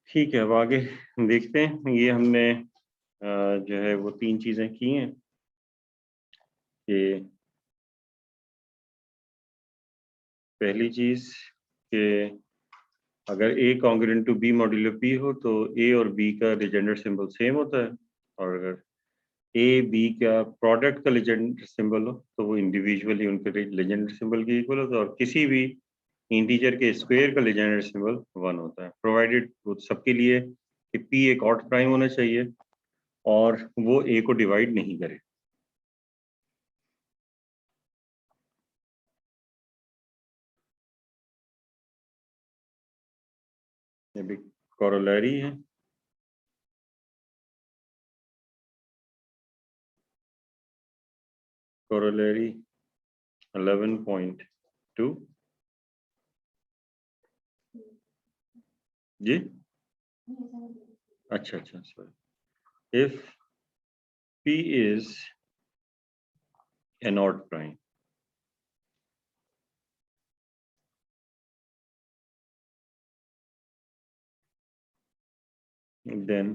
ठीक है, अब आगे देखते हैं। ये हमने जो है वो 3 चीजें की हैं कि पहली चीज कि अगर A congruent to B modulo P हो तो A और B का लेजेंडर सिंबल सेम होता है, और अगर A B का प्रोडक्ट का लेजेंडर सिंबल हो तो वो इंडिविजुअली उनके लेजेंडर सिंबल के इक्वल होता है, और किसी भी इंटीजर के स्क्वायर का लेजेंडर सिंबल 1 होता है, प्रोवाइडेड वो सबके लिए कि P एक ऑड प्राइम होना चाहिए और वो A को डिवाइड नहीं करे। ये भी कोरोलरी है। कोरोलरी 11.2 जी, अच्छा sorry. If P is an odd prime, then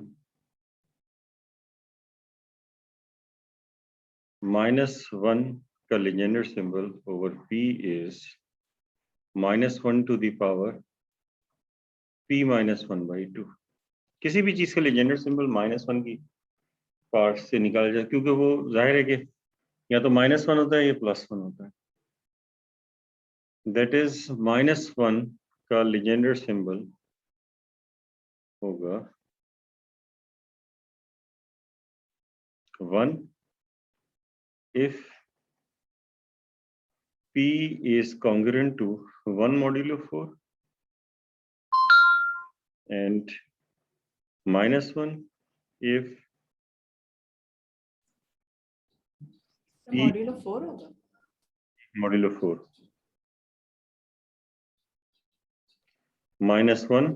-1 का Legender symbol over P is -1 to the power P -1/2। किसी भी चीज का लेजेंडर सिंबल -1 की पार्ट से निकाला जाए, क्योंकि वो जाहिर है कि या तो -1 होता है या +1 होता है। दैट इज -1 का लेजेंडर सिंबल होगा 1 if P is congruent to 1 modulo 4 and -1 if modulo 4 होगा। Modulo 4 -1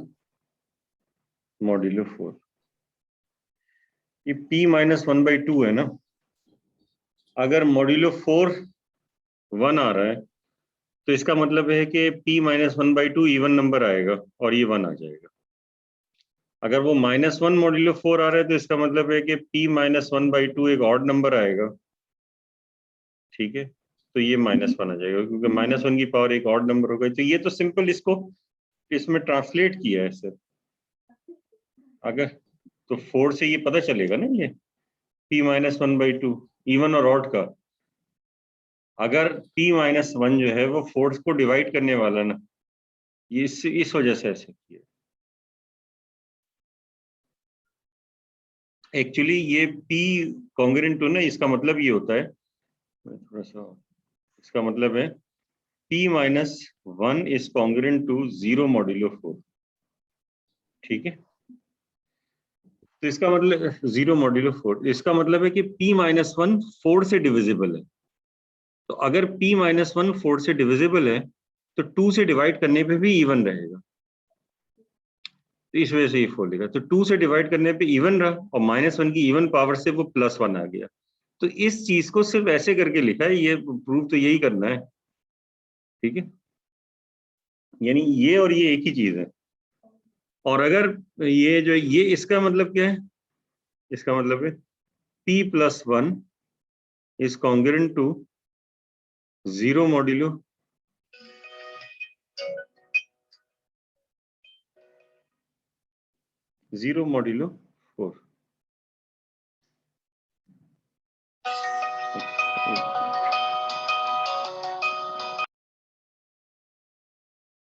modulo 4। ये P -1/2 है ना। अगर मॉड्यूलो 4 1 आ रहा है तो इसका मतलब है कि P -1/2 इवन नंबर आएगा और ये 1 आ जाएगा। अगर वो -1 मॉड्यूलो 4 आ रहा है तो इसका मतलब है कि P -1/2 एक ऑड नंबर आएगा, ठीक है, तो ये -1 आ जाएगा, क्योंकि -1 की पावर एक ऑड नंबर होगा। तो ये तो सिंपल इसको इसमें ट्रांसलेट किया है सर। अगर तो 4 से ये पता चलेगा ना, ये P -1/2 इवन और ऑड का, अगर P -1 जो है वो 4 को डिवाइड करने वाला ना, ये इस वजह से ऐसे किया। एक्चुअली ये P कॉन्ग्रुएंट टू ना, इसका मतलब ये होता है, थोड़ा सा इसका मतलब है P -1 is congruent to 0 modulo 4, ठीक है। तो इसका मतलब 0 मॉड्यूलो 4, इसका मतलब है कि P -1 4 से डिविजिबल है। तो अगर P -1 4 से डिविजिबल है तो 2 से डिवाइड करने पे भी इवन रहेगा, तो इस वजह से ये 4 लिखा। तो 2 से डिवाइड करने पे इवन रहा और -1 की इवन पावर से वो +1 आ गया। तो इस चीज को सिर्फ ऐसे करके लिखा है, ये प्रूव तो यही करना है, ठीक है। यानी ये और ये एक ही चीज है। और अगर ये जो ये इसका मतलब क्या है, इसका मतलब है P +1 is congruent to 0 modulo 4।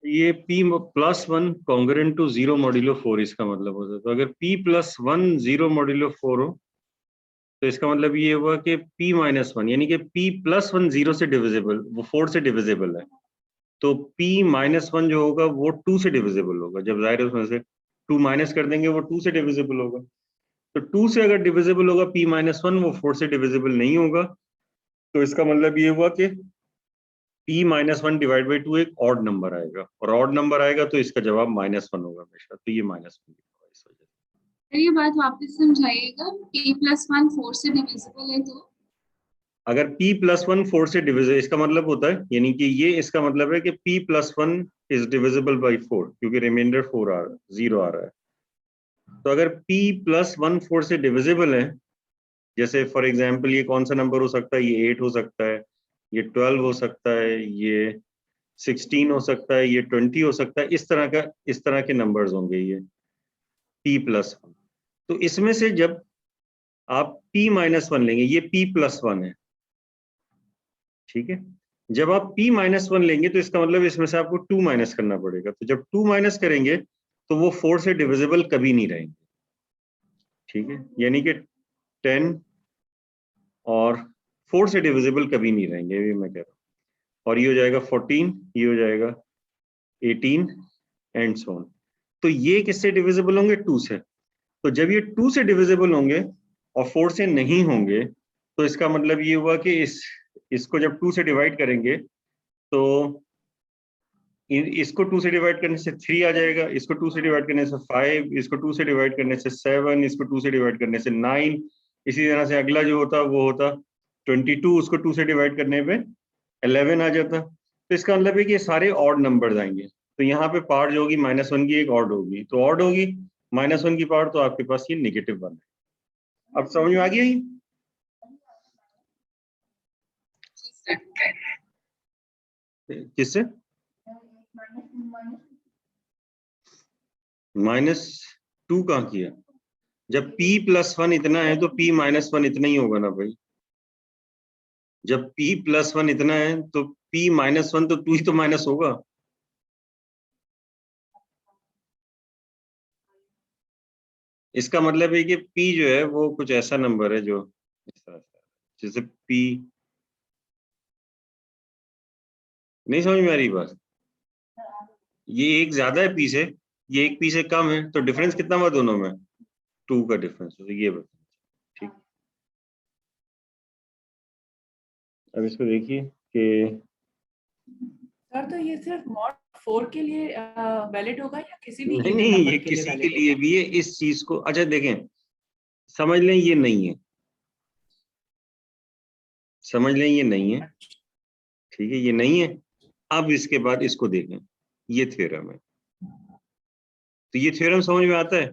ये P +1 कॉन्ग्रुएंट टू 0 मॉड्यूलो 4 इसका मतलब होता है। तो अगर P +1 0 मॉड्यूलो 4 हो तो इसका मतलब ये हुआ कि P -1 यानी कि P +1 0 से डिविजिबल, वो 4 से डिविजिबल है। तो P -1 जो होगा वो 2 से डिविजिबल होगा। जब जाहिर है उसमें से 2 माइनस कर देंगे वो 2 से डिविजिबल होगा। तो 2 से अगर डिविजिबल होगा P -1, वो 4 से डिविजिबल नहीं होगा। तो इसका मतलब ये हुआ कि P -1 डिवाइड बाई 2 एक ऑड नंबर आएगा, और ऑड नंबर आएगा तो इसका जवाब -1 होगा हमेशा। तो ये -1 होगा इस वजह से। ये बात वापस समझाइएगा। P +1 4 से डिविजिबल है तो अगर P +1 4 से डिविजिबल, इसका मतलब होता है, यानी कि ये इसका मतलब है कि P +1 इज डिविजिबल बाई 4, क्योंकि रिमाइंडर 0 आ रहा है। तो अगर p प्लस 1 4 से डिविजिबल है, जैसे फॉर एग्जाम्पल ये कौन सा नंबर हो सकता है, ये 8 हो सकता है, ये 12 हो सकता है, ये 16 हो सकता है, ये 20 हो सकता है, इस तरह के नंबर्स होंगे ये p प्लस 1। तो इसमें से जब आप p माइनस 1 लेंगे, ये p प्लस 1 है, ठीक है। जब आप p माइनस 1 लेंगे तो इसका मतलब इसमें से आपको 2 माइनस करना पड़ेगा। तो जब 2 माइनस करेंगे तो वो 4 से डिविजिबल कभी नहीं रहेंगे, ठीक है। यानी कि 10 और 4 से डिविजिबल कभी नहीं रहेंगे, ये मैं कह रहा हूँ। और ये हो जाएगा 14, ये हो जाएगा 18 एंड सो ऑन। तो ये किससे डिविजिबल होंगे? 2 से। तो जब ये 2 से डिविजिबल होंगे और 4 से नहीं होंगे, तो इसका मतलब ये हुआ कि इसको जब 2 से डिवाइड करेंगे तो इसको 2 से डिवाइड करने से 3 आ जाएगा, इसको 2 से डिवाइड करने से 5, इसको 2 से डिवाइड करने से 7, इसको 2 से डिवाइड करने से 9, इसी तरह से अगला जो होता वो होता 22, उसको 2 से डिवाइड करने पे 11 आ जाता। तो इसका मतलब है कि ये सारे ऑड नंबर्स आएंगे। तो यहाँ पे पावर जो होगी -1 की एक ऑड होगी, तो ऑड होगी -1 की पावर, तो आपके पास ये -1 है। अब समझ में आ गया? ये किससे -2 कहाँ किया? जब p प्लस 1 इतना है तो p माइनस 1 इतना ही होगा ना भाई। जब p प्लस 1 इतना है तो p माइनस 1 तो 2 ही तो माइनस होगा। इसका मतलब है कि p जो है वो कुछ ऐसा नंबर है जो इस तरह से, जैसे p, नहीं समझ में आ रही बात? ये एक ज्यादा है p से, ये एक p से कम है, तो डिफरेंस कितना हुआ दोनों में? 2 का डिफरेंस, तो ये बता। ठीक, अब इसको देखिए कि सर तो ये सिर्फ मॉड 4 के लिए वैलिड होगा या किसी भी नहीं इवन नहीं, ये नंबर के लिए किसी के वैलिड लिए होगा? भी है। इस चीज को अच्छा देखें, समझ लें ये नहीं है, समझ लें ये नहीं है, ठीक है, ये नहीं है। अब इसके बाद इसको देखें, ये थ्योरम है। तो ये थ्योरम समझ में आता है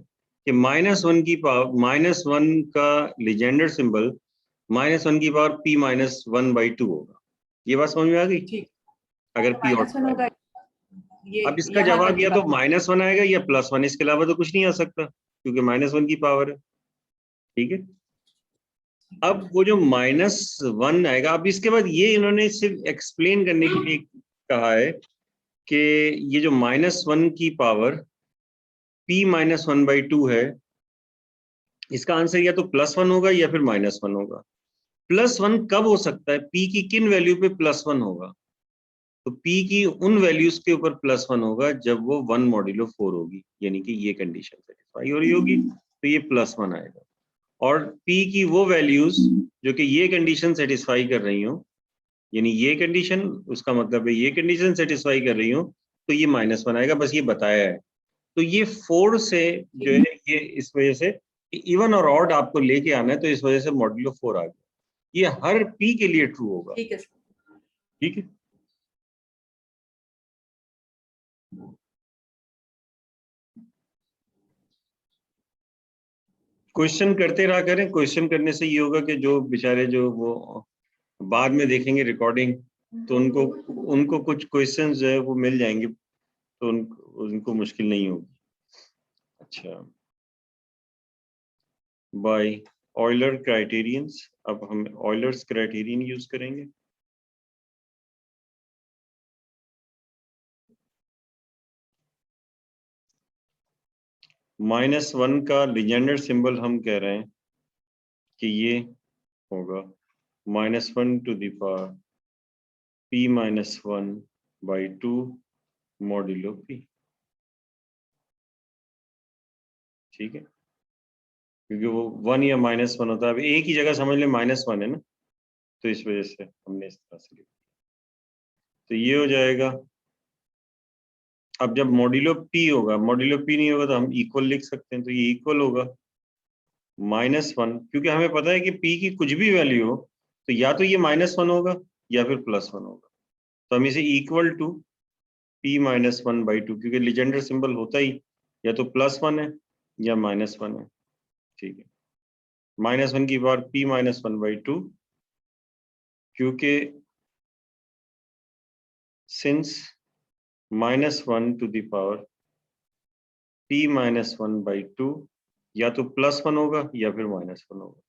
कि -1 की पावर, -1 का लीजेंडर सिंबल -1 की पावर p -1/2 होगा। ये बात समझ में आ गई? ठीक, अगर p और -1 होगा ये, अब इसका यहाँ तक जवाब की या तो बात। -1 आएगा या +1, इसके अलावा तो कुछ नहीं आ सकता, क्योंकि -1 की पावर है, ठीक है। अब वो जो -1 आएगा, अब इसके बाद ये इन्होंने सिर्फ एक्सप्लेन करने के लिए कहा है कि ये जो -1 की पावर p -1/2 है, इसका आंसर या तो +1 होगा या फिर -1 होगा। +1 कब हो सकता है? p की किन वैल्यू पे +1 होगा? तो p की उन वैल्यूज के ऊपर +1 होगा जब वो 1 मॉड्यूलो 4 होगी, यानी कि ये कंडीशन सेटिस्फाई हो रही होगी, तो ये +1 आएगा। और p की वो वैल्यूज जो कि ये कंडीशन सेटिस्फाई कर रही हो, यानी ये कंडीशन, उसका मतलब है ये कंडीशन सेटिस्फाई कर रही हो, तो ये -1 आएगा, बस ये बताया है। तो ये 4 से जो है, ये इस वजह से इवन और ऑड आपको लेके आना है, तो इस वजह से मॉड्यूलो 4 आ गया। ये हर p के लिए ट्रू होगा, ठीक है सर। ठीक है। क्वेश्चन करते रहा करें, क्वेश्चन करने से ये होगा कि जो बेचारे जो वो बाद में देखेंगे रिकॉर्डिंग, तो उनको उनको कुछ क्वेश्चंस जो है वो मिल जाएंगे, तो उनको मुश्किल नहीं होगी। अच्छा, बाय ऑयलर क्राइटेरियंस, अब हम ऑयलर्स क्राइटेरियन यूज करेंगे। -1 का लीजेंडर सिंबल हम कह रहे हैं कि ये होगा -1 to the power p -1/2 modulo p, ठीक है, क्योंकि वो 1 या -1 होता है। अब एक ही जगह समझ ले -1 है ना, तो इस वजह से हमने इस तरह से लिखा। तो ये हो जाएगा। अब जब मॉड्यूलो p होगा, मॉड्यूलो p नहीं होगा तो हम इक्वल लिख सकते हैं, तो ये इक्वल होगा -1, क्योंकि हमें पता है कि p की कुछ भी वैल्यू हो तो या तो ये -1 होगा या फिर +1 होगा। तो हम इसे इक्वल टू p -1/2, क्योंकि लीजेंडर सिंबल होता ही या तो +1 है या -1 है, ठीक है। -1 की पावर p -1/2, क्योंकि since -1 to the power p -1/2 या तो +1 होगा या फिर -1 होगा।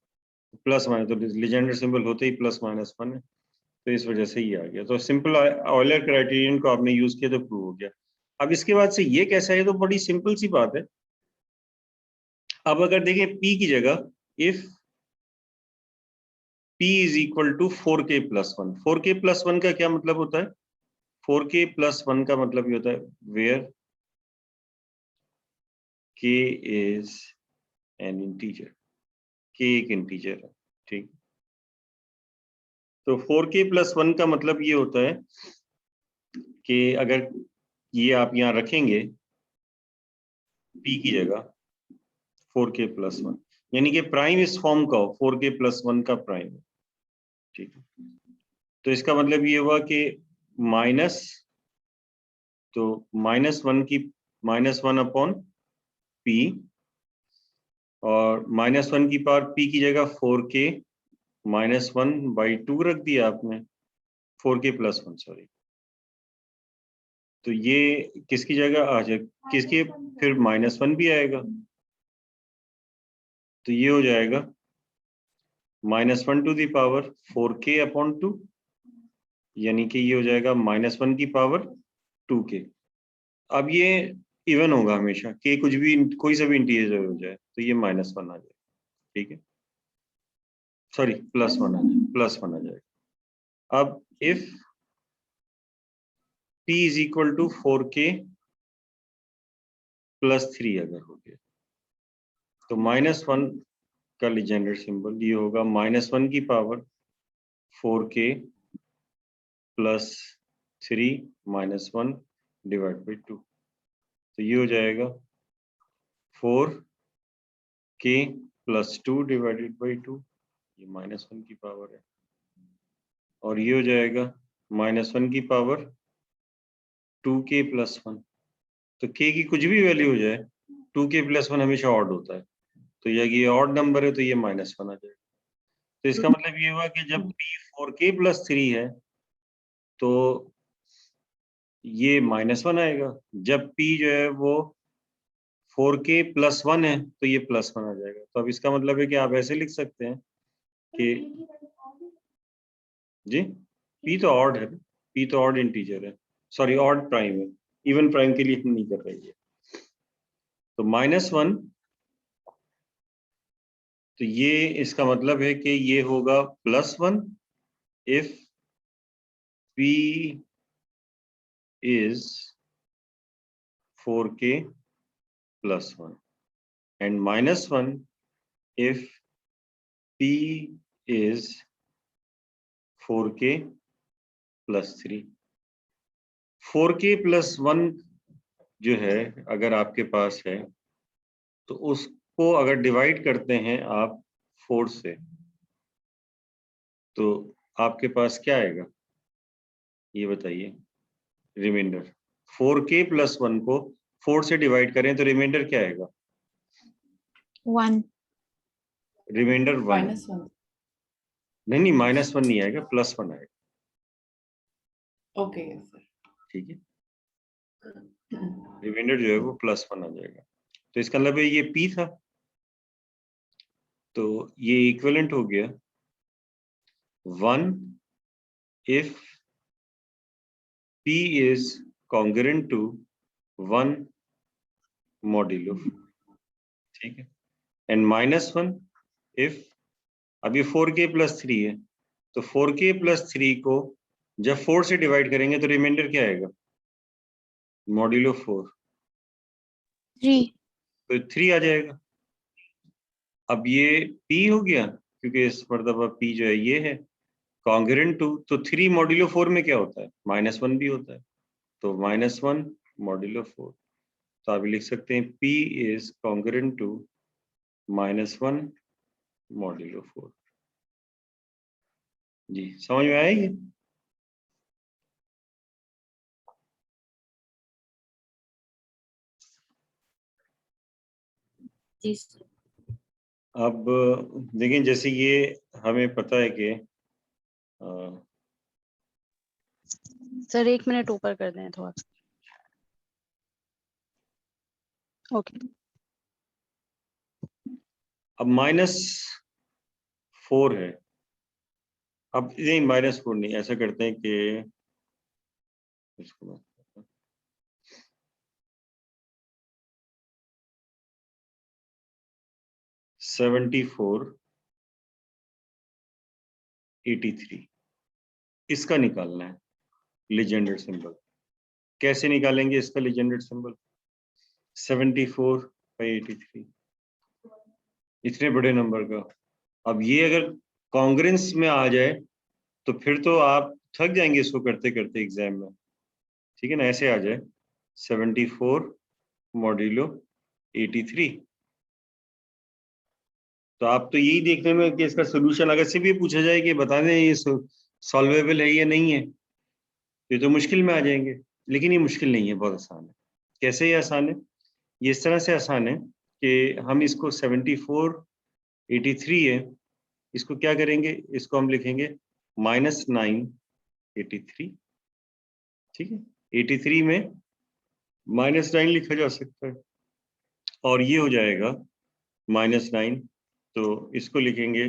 प्लस माइनस तो लीजेंडर सिंबल होते ही +-1 है, तो इस वजह से ये आ गया। तो सिंपल ऑयलर क्राइटेरियन को आपने यूज किया तो प्रूव हो गया। अब इसके बाद से ये कैसा है, तो बड़ी सिंपल सी बात है। अब अगर देखें p की जगह if p is equal to 4k + 1, 4k + 1 का क्या मतलब होता है? 4k + 1 का मतलब ये होता है where k is an integer, k एक इंटीजर है, ठीक। तो 4k + 1 का मतलब ये होता है कि अगर ये आप यहाँ रखेंगे p की जगह 4k + 1, यानी कि प्राइम इस फॉर्म का हो, 4k + 1 का प्राइम, ठीक है। तो इसका मतलब ये हुआ कि माइनस, तो -1 की -1/p, और -1 की पावर p की जगह 4k -1/2 रख दिया आपने, 4k + 1 सॉरी। तो ये किसकी जगह आ जाए, किसकी, फिर -1 भी आएगा, तो ये हो जाएगा -1 टू द पावर 4k/2, यानी कि ये हो जाएगा -1 की पावर 2k। अब ये इवन होगा हमेशा, k कुछ भी, कोई सा भी इंटीजर हो जाए तो ये -1 आ जाए, ठीक है, सॉरी +1 आ जाए, +1 आ जाएगा। अब if p is equal to 4k + 3 अगर हो गया, तो -1 का लीजेंडर सिंबल ये होगा -1 की पावर 4k + 3 -1 / 2, तो ये हो जाएगा 4k + 2 / 2, ये -1 की पावर है, और ये हो जाएगा -1 की पावर 2k + 1। तो k की कुछ भी वैल्यू हो जाए, 2k + 1 हमेशा ऑड होता है, तो ये ऑड नंबर है तो ये -1 आ जाएगा। तो इसका मतलब ये हुआ कि जब p 4k + 3 है तो ये -1 आएगा, जब p जो है वो 4k + 1 है तो ये +1 आ जाएगा। तो अब इसका मतलब है कि आप ऐसे लिख सकते हैं कि जी, p तो ऑड है, p तो ऑड इंटीजर है, सॉरी ऑड प्राइम है, इवन प्राइम के लिए हम नहीं कर रहे हैं। तो -1, तो ये इसका मतलब है कि ये होगा +1 if p is 4k + 1 and -1 if p is 4k + 3। 4k + 1 जो है अगर आपके पास है तो उसको अगर डिवाइड करते हैं आप 4 से, तो आपके पास क्या आएगा ये बताइए, रिमाइंडर। 4k + 1 को 4 से डिवाइड करें तो रिमाइंडर क्या आएगा? 1। रिमाइंडर 1। -1। नहीं, -1 नहीं आएगा, +1 आएगा, ओके सर। ठीक है। रिमाइंडर जो है वो +1 आ जाएगा। तो इसका मतलब ये p था, तो ये इक्विवेलेंट हो गया 1 if p is congruent to 1 modulo 4, ठीक है, एंड -1 if, अब ये 4k + 3 है, तो 4k + 3 को जब 4 से डिवाइड करेंगे तो रिमाइंडर क्या आएगा? मॉड्यूलो 4, 3। तो 3 आ जाएगा। अब ये p हो गया, क्योंकि इस मर्तबा p जो है ये है कॉन्ग्रुएंट टू, तो 3 मॉड्यूलो 4 में क्या होता है? -1 भी होता है, तो -1 मॉड्यूलो 4, तो आप लिख सकते हैं p is congruent to -1 modulo 4। जी, समझ में आएगी? जी सर। अब देखिए, जैसे ये हमें पता है कि सर 1 मिनट ऊपर कर दें थोड़ा सा। ओके। अब -4 है। अब नहीं, -4 नहीं, ऐसा करते हैं कि इसको 74 83 इसका निकालना है लीजेंडर सिंबल। कैसे निकालेंगे इसका लीजेंडर सिंबल? 74/83, इतने बड़े नंबर का। अब ये अगर कॉन्ग्रेंस में आ जाए तो फिर तो आप थक जाएंगे इसको करते करते एग्जाम में, ठीक है ना। ऐसे आ जाए 74 मॉड्यूलो 83, तो आप तो यही देखने में कि इसका सोल्यूशन अगर से भी पूछा जाए कि बता दें ये सॉल्वेबल है या नहीं है, ये तो मुश्किल में आ जाएंगे। लेकिन ये मुश्किल नहीं है, बहुत आसान है। कैसे ये आसान है? ये इस तरह से आसान है कि हम इसको 74 83 है, इसको क्या करेंगे, इसको हम लिखेंगे -9 83, ठीक है। 83 में -9 लिखा जा सकता है, और ये हो जाएगा -9, तो इसको लिखेंगे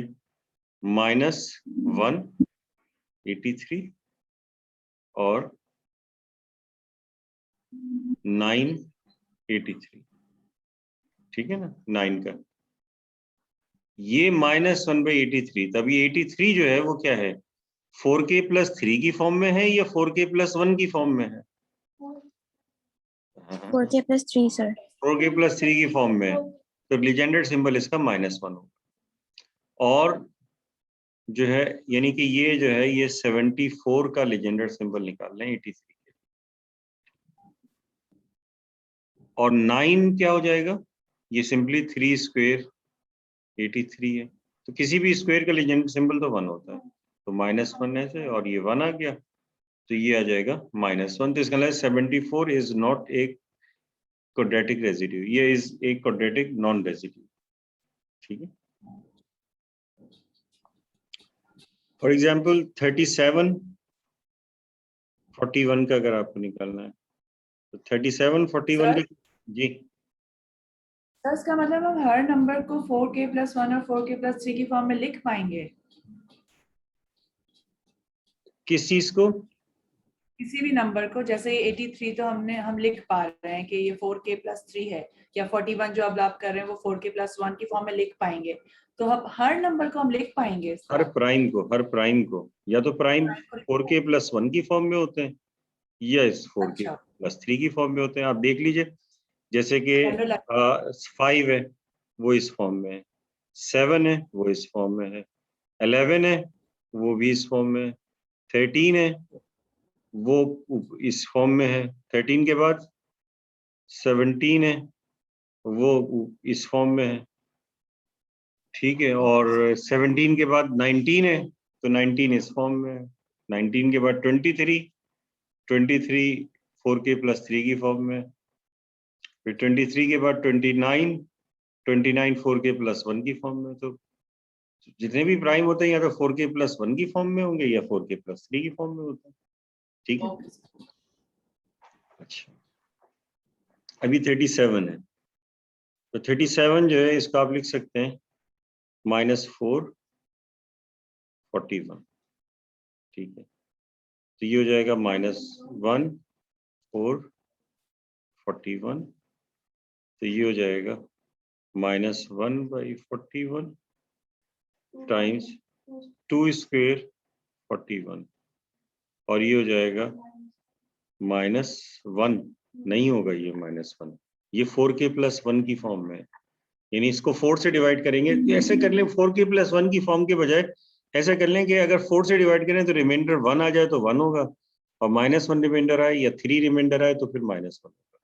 -1 83 और 9 83, ठीक है ना, 9 का। ये -1/83, तब ये 83 जो है वो क्या है, 4k+3 की फॉर्म में है या 4k+1 की फॉर्म में है? 4k plus 3 sir. 4k+3 की फॉर्म में है, तो लीजेंडर सिंबल इसका -1 होगा। और जो है, यानी कि ये जो है ये 74 का लीजेंडर सिंबल निकाल लें 83 के। और 9 क्या हो जाएगा, ये सिंपली 3 स्क्वायर 83 है, तो किसी भी स्क्वायर का लीजेंडर सिंबल तो 1 होता है, तो -1 ऐसे, और ये 1 आ गया, तो ये आ जाएगा -1। तो इसका मतलब 74 is not a quadratic residue, ये is a quadratic non residue, ठीक है। फॉर एग्जाम्पल 37 41 का अगर आपको निकालना है, तो 37 41 का जी। सर इसका मतलब हम हर नंबर को 4k+1 और 4k+3 की फॉर्म में लिख पाएंगे? किस चीज को? किसी भी नंबर को, जैसे 83 तो हम लिख पा रहे हैं कि ये 4k+3 है, या 41 जो अब आप कर रहे हैं वो 4k+1 की फॉर्म में लिख पाएंगे, तो हम हर नंबर को हम लिख पाएंगे इसका? हर प्राइम को या तो प्राइम 4k+1 की फॉर्म में होते हैं या इस 4k+3 की फॉर्म में होते हैं। आप देख लीजिए, जैसे कि 5 है वो इस फॉर्म में है, 7 है वो इस फॉर्म में है, 11 है वो भी इस फॉर्म में है, 13 है वो इस फॉर्म में है, 13 के बाद 17 है वो इस फॉर्म में है, ठीक है। और 17 के बाद 19 है, तो 19 इस फॉर्म में है। 19 के बाद 23 4k+3 की फॉर्म में, फिर 23 के बाद 29 4k+1 की फॉर्म में। तो जितने भी प्राइम होते हैं या तो 4k+1 की फॉर्म में होंगे या 4k+3 की फॉर्म में होते हैं, ठीक है। अच्छा, अभी 37 है, तो 37 जो है इसको आप लिख सकते हैं -4 41, ठीक है। तो ये हो जाएगा -1 4 41, तो ये हो जाएगा -1/41 टाइम्स 2 स्क्वायर 41, और ये हो जाएगा -1, नहीं होगा ये -1, ये 4k+1 की फॉर्म में है, यानी इसको 4 से डिवाइड करेंगे। ऐसे कर लें 4k+1 की फॉर्म के बजाय ऐसा कर लें कि अगर 4 से डिवाइड करें तो रिमाइंडर 1 आ जाए तो 1 होगा, और -1 रिमाइंडर आए या 3 रिमाइंडर आए तो फिर -1 होगा।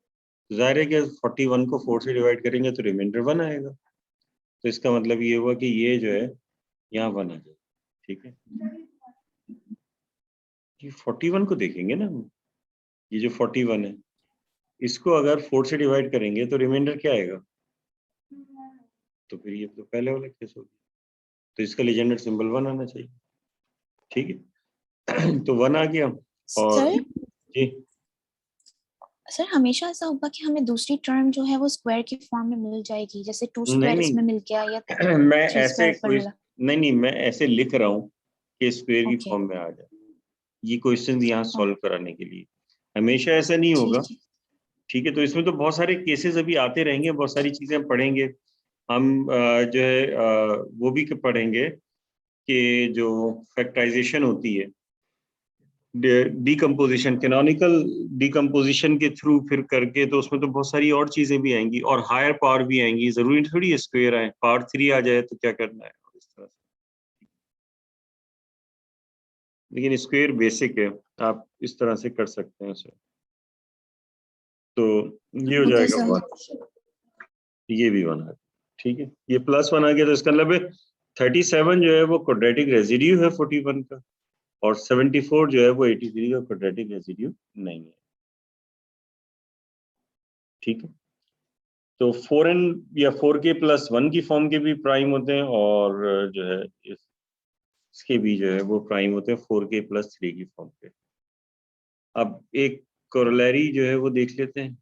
तो जाहिर है कि 41 को 4 से डिवाइड करेंगे तो रिमाइंडर 1 आएगा, तो इसका मतलब ये हुआ कि ये जो है यहाँ 1 आ जाएगा, ठीक है। ये 41 को देखेंगे ना, ये जो 41 है इसको अगर 4 से डिवाइड करेंगे तो रिमाइंडर क्या आएगा, तो फिर ये तो पहले वाला केस हो गया, तो इसका लीजेंडर सिंबल 1 आना चाहिए। ठीक है तो 1 आ गया। और सर जी सर हमेशा ऐसा होगा कि हमें दूसरी टर्म जो है वो स्क्वायर की फॉर्म में मिल जाएगी, जैसे 2 नहीं स्क्वायर इसमें मिल गया या मैं 3 ऐसे स्क्वायर कोई पर। नहीं, मैं ऐसे लिख रहा हूँ कि स्क्वायर की ओके फॉर्म में आ जाए, ये क्वेश्चन यहाँ ओ, सॉल्व कराने के लिए। हमेशा ऐसा नहीं होगा। ठीक है। ठीक है, तो इसमें तो बहुत सारे केसेस अभी आते रहेंगे, बहुत सारी चीजें पढ़ेंगे हम। जो है वो भी पढ़ेंगे कि जो फैक्टराइजेशन होती है, डीकम्पोजिशन, कैनोनिकल डीकम्पोजिशन के थ्रू फिर करके, तो उसमें तो बहुत सारी और चीजें भी आएंगी और हायर पावर भी आएंगी। जरूरी थोड़ी स्क्वायर आए, पावर 3 आ जाए तो क्या करना है, इस तरह से। लेकिन स्क्वायर बेसिक है, आप इस तरह से कर सकते हैं उसे। तो ये हो ओके जाएगा सर। 1, ये भी 1 है। ठीक है, ये +1 आ गया, तो इसका मतलब 37 जो है वो क्वाड्रेटिक रेसिड्यू है 41 का, और 74 जो है वो 83 का क्वाड्रेटिक रेसिड्यू नहीं है। ठीक है, तो 4n या 4k+1 की फॉर्म के भी प्राइम होते हैं, और जो है इसके भी जो है वो प्राइम होते हैं 4k+3 की फॉर्म के। अब एक कोरोलरी जो है वो देख लेते हैं।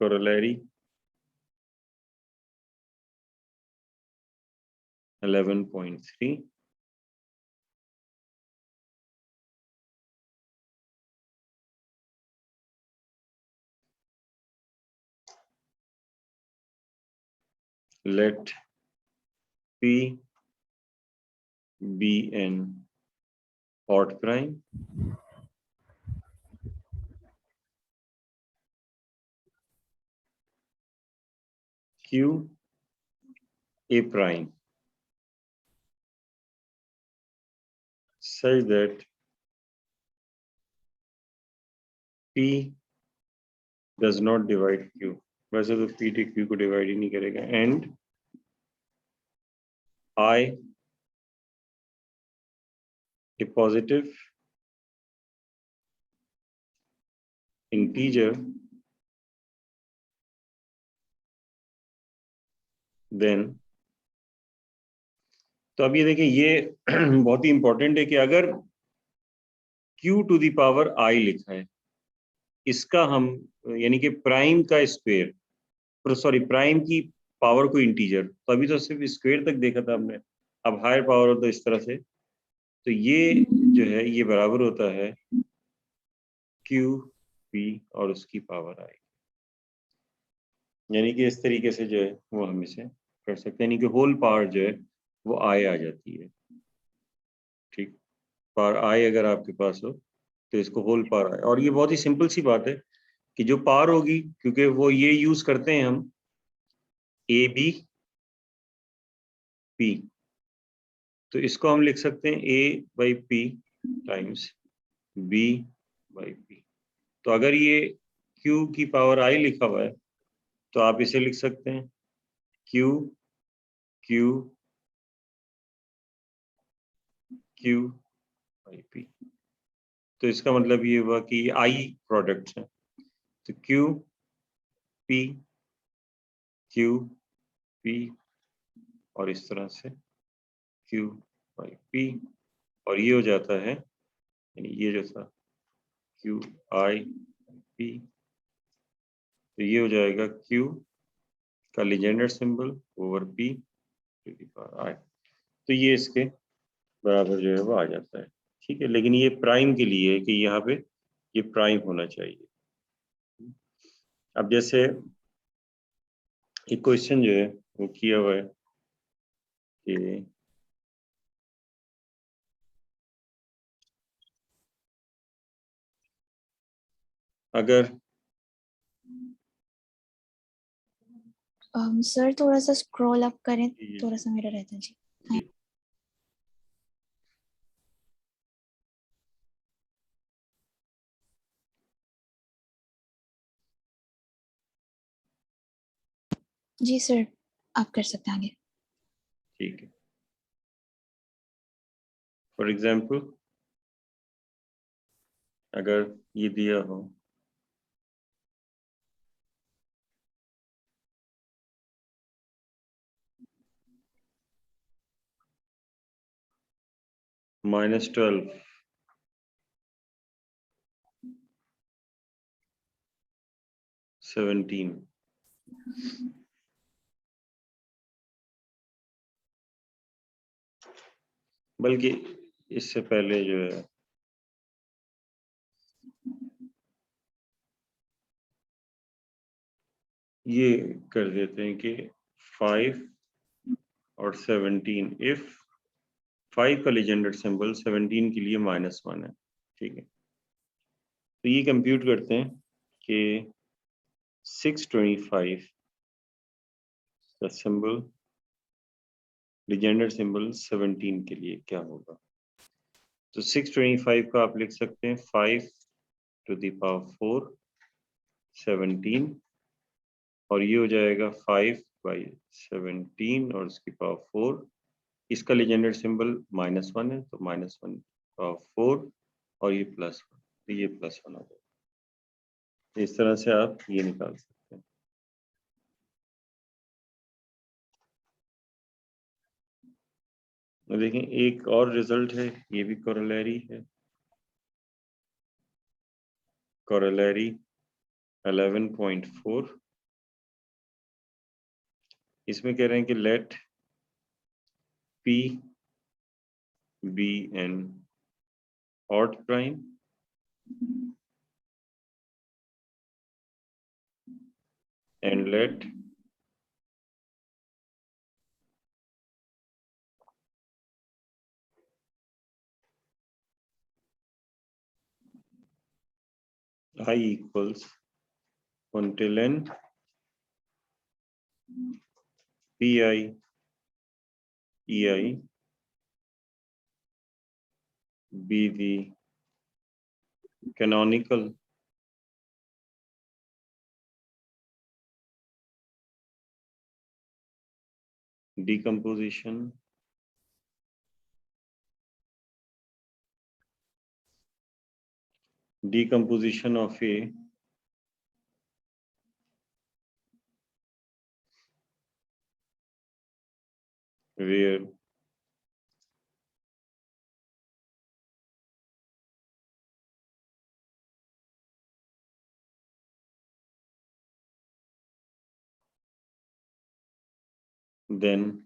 Corollary 11.3, let P be an odd prime Q a prime such that P does not divide Q। वैसे तो P Q को डिवाइड ही नहीं करेगा। And I a positive integer then। तो अब ये देखिए, ये बहुत ही इंपॉर्टेंट है कि अगर Q to the power I लिखा है, इसका हम यानी कि प्राइम का स्क्वायर, सॉरी प्राइम की पावर को इंटीजर, तो अभी तो सिर्फ स्क्वायर तक देखा था हमने, अब हायर पावर हो तो इस तरह से, तो ये जो है ये बराबर होता है क्यू पी और उसकी पावर आई। यानी कि इस तरीके से जो है वो हम इसे कर सकते हैं, यानी कि होल पावर जो है वो आई आ जाती है। ठीक, पावर आई अगर आपके पास हो तो इसको होल पावर आई। और ये बहुत ही सिंपल सी बात है कि जो पावर होगी, क्योंकि वो ये यूज करते हैं हम ए बी पी, तो इसको हम लिख सकते हैं A/P टाइम्स B/P। तो अगर ये Q की पावर I लिखा हुआ है तो आप इसे लिख सकते हैं Q Q Q/P। तो इसका मतलब ये हुआ कि I प्रोडक्ट्स हैं, तो Q P Q P और इस तरह से Q/P, और ये हो जाता है, यानी ये जो था Q/I/P, तो ये हो जाएगा Q का Legendre symbol over P to the power I। तो ये इसके बराबर जो है वो आ जाता है। ठीक है, लेकिन ये प्राइम के लिए है कि यहाँ पे ये प्राइम होना चाहिए। अब जैसे एक क्वेश्चन जो है वो किया हुआ है कि अगर सर थोड़ा सा स्क्रॉल अप करें, थोड़ा सा मेरा रहता है जी। जी सर, आप कर सकते हैं आगे। ठीक है, फॉर एग्जाम्पल अगर ये दिया हो -12 17 बल्कि इससे पहले जो है ये कर देते हैं कि 5 और 17 इफ 5 का लीजेंडर सिंबल 17 के लिए -1 है, ठीक है। तो ये कंप्यूट करते हैं कि 625 का सिंबल लीजेंडर सिंबल 17 के लिए क्या होगा। तो 625 का आप लिख सकते हैं 5 to the power 4 17 और ये हो जाएगा 5/17 और इसकी पावर 4। इसका लीजेंडर सिंबल -1 है तो -1 पावर 4 और ये +1 तो ये +1 आ जाएगा। इस तरह से आप ये निकाल सकते हैं। देखें एक और रिजल्ट है, ये भी कोरोलरी है, कोरोलरी 11.4। इसमें कह रहे हैं कि let P be an odd prime and let I equals until n Pi EI be the canonical decomposition of a where then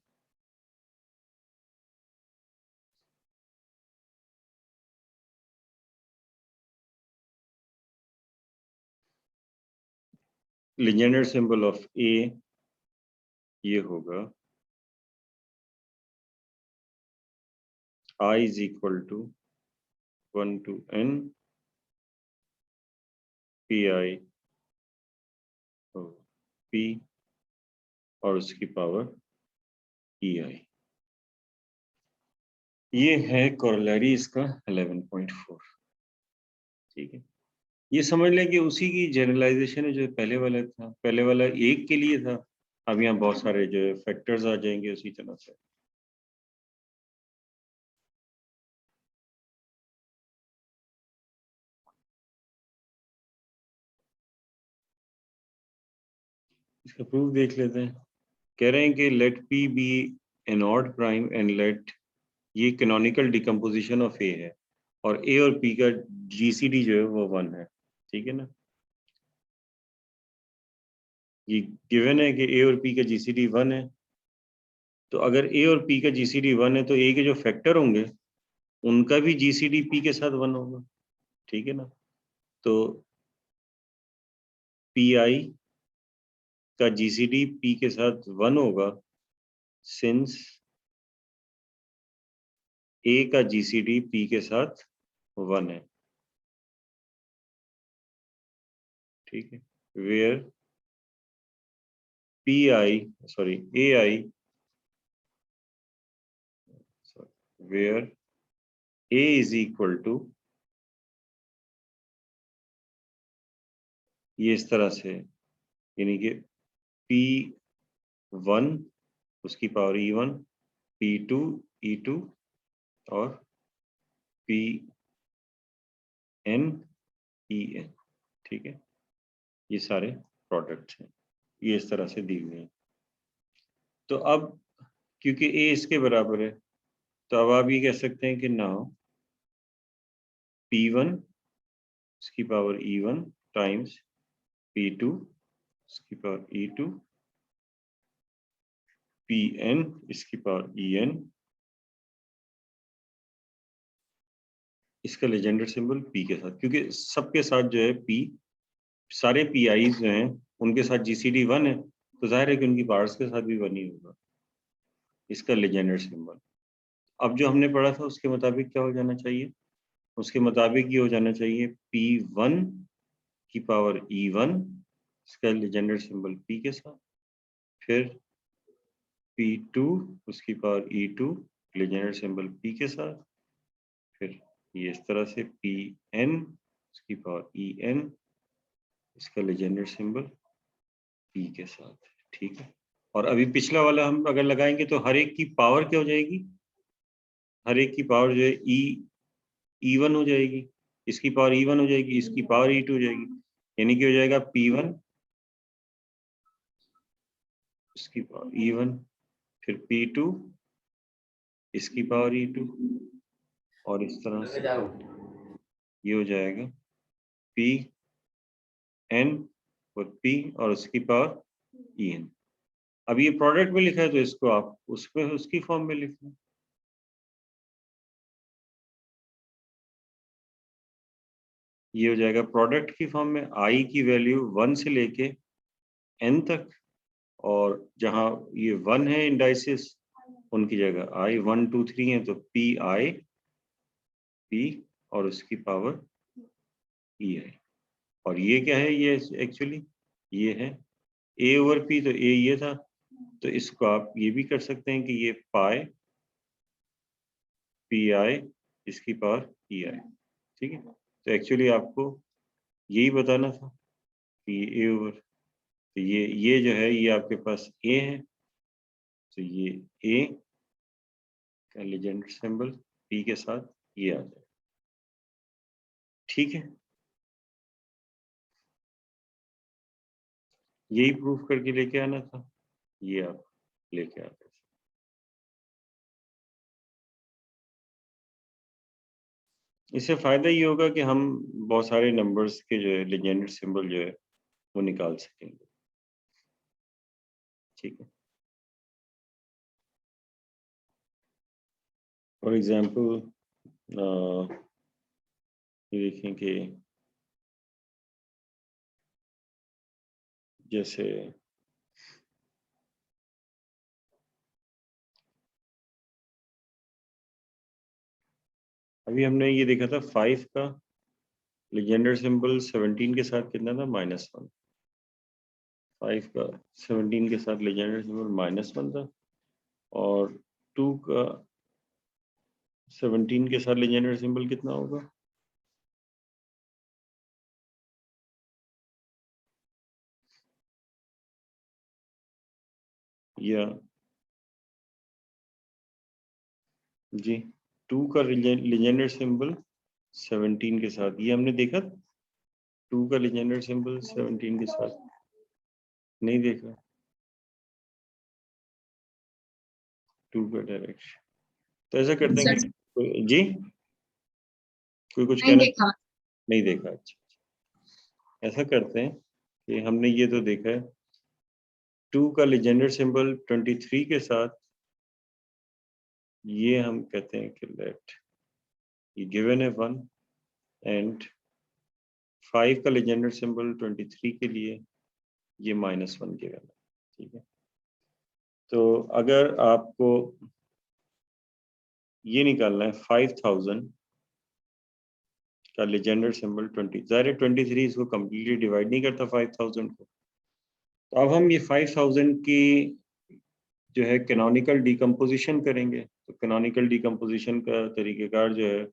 legendary symbol of A ये होगा I is equal to 1 to n Pi P और उसकी power EI। ये है corollary इसका 11.4, ठीक है। ये समझ लें कि उसी की जनरलाइजेशन है जो पहले वाला था। पहले वाला एक के लिए था, अब यहाँ बहुत सारे जो फैक्टर्स आ जाएंगे उसी तरह से। इसका प्रूफ देख लेते हैं। कह रहे हैं कि let P be an odd prime and let, ये कैनोनिकल डिकम्पोजिशन ऑफ A है और A और P का GCD जो है वो 1 है, ठीक है ना। ये गिवन है कि A और P का GCD 1 है, तो अगर A और P का GCD 1 है तो A के जो फैक्टर होंगे उनका भी GCD P के साथ 1 होगा, ठीक है ना। तो PI का GCD P के साथ 1 होगा सिंस A का GCD P के साथ 1 है, ठीक है। Where AI where A is equal to, ये इस तरह से यानी कि P1 उसकी पावर E1, P2 E2 और Pn En, ठीक है। ये सारे प्रोडक्ट्स हैं, ये इस तरह से दी हुई हैं। तो अब क्योंकि A इसके बराबर है तो अब आप ये कह सकते हैं कि नाउ P1 इसकी पावर E1 टाइम्स P2 इसकी पावर E2 Pn इसकी पावर En, इसका लेजेंडर सिंबल P के साथ, क्योंकि सबके साथ जो है P, सारे PIs जो हैं उनके साथ GCD 1 है, तो जाहिर है कि उनकी पावर्स के साथ भी 1 ही होगा, इसका लेजेंडर सिंबल। अब जो हमने पढ़ा था उसके मुताबिक क्या हो जाना चाहिए, उसके मुताबिक ये हो जाना चाहिए P1 की पावर E1 इसका लेजेंडर सिंबल P के साथ, फिर P2 उसकी power E2 Legender symbol P के साथ, फिर ये इस तरह से Pn उसकी पावर En इसका लेजेंडर सिंबल P के साथ, ठीक है। और अभी पिछला वाला हम अगर लगाएंगे तो हर एक की पावर क्या हो जाएगी, हर एक की पावर जो है E1 हो जाएगी, इसकी पावर E1 हो जाएगी, इसकी पावर E2 हो जाएगी, यानी कि हो जाएगा P1 इसकी पावर E1, फिर P2 इसकी पावर E2, और इस तरह से ये हो जाएगा Pn और P और उसकी पावर En। अब ये प्रोडक्ट में लिखा है तो इसको आप उसमें उसकी फॉर्म में लिखें। ये हो जाएगा प्रोडक्ट की फॉर्म में, I की वैल्यू 1 से लेके n तक, और जहां ये 1 है इंडाइसिस उनकी जगह I 1 2 3 है, तो Pi P और उसकी पावर EI। और ये क्या है, ये एक्चुअली ये है A ओवर P, तो A ये था, तो इसको आप ये भी कर सकते हैं कि ये पाई PI इसकी पावर EI, ठीक है। तो एक्चुअली आपको यही बताना था कि ये A ओवर, तो ये जो है ये आपके पास A है, तो ये A का लेजेंडर सिंबल P के साथ ये आ जाए, ठीक है। यही प्रूफ करके लेके आना था, ये आप लेके आते। इससे फायदा ये होगा कि हम बहुत सारे नंबर्स के जो है लेजेंडर सिंबल जो है वो निकाल सकेंगे, ठीक है। फॉर एग्जाम्पल ये देखें कि जैसे अभी हमने ये देखा था 5 का लेजेंडर सिंबल 17 के साथ कितना था, -1। 5 का 17 के साथ लेजेंडर सिंबल -1 था, और 2 का 17 के साथ लेजेंडर सिंबल कितना होगा, या जी 2 का लेजेंडर सिंबल 17 के साथ, ये हमने देखा 2 का लेजेंडर सिंबल 17 के साथ, नहीं देखा 2 का डायरेक्शन। तो ऐसा करते हैं कि जी कोई कुछ नहीं कहना, देखा। नहीं देखा, अच्छा ऐसा करते हैं कि हमने ये तो देखा है 2 का लेजेंडर सिंबल 23 के साथ, ये हम कहते हैं कि लेट ये गिवन है 1, एंड 5 का लेजेंडर सिंबल 23 के लिए ये -1 गिवन है, ठीक है। तो अगर आपको ये निकालना है 5000 का लेजेंडर सिंबल 20, ज़ाहिर है 23 इसको कम्प्लीटली डिवाइड नहीं करता 5000 को, तो अब हम ये 5000 की जो है कैनोनिकल डिकम्पोजिशन करेंगे। तो कैनोनिकल डिकम्पोजिशन का तरीक़ेकार जो है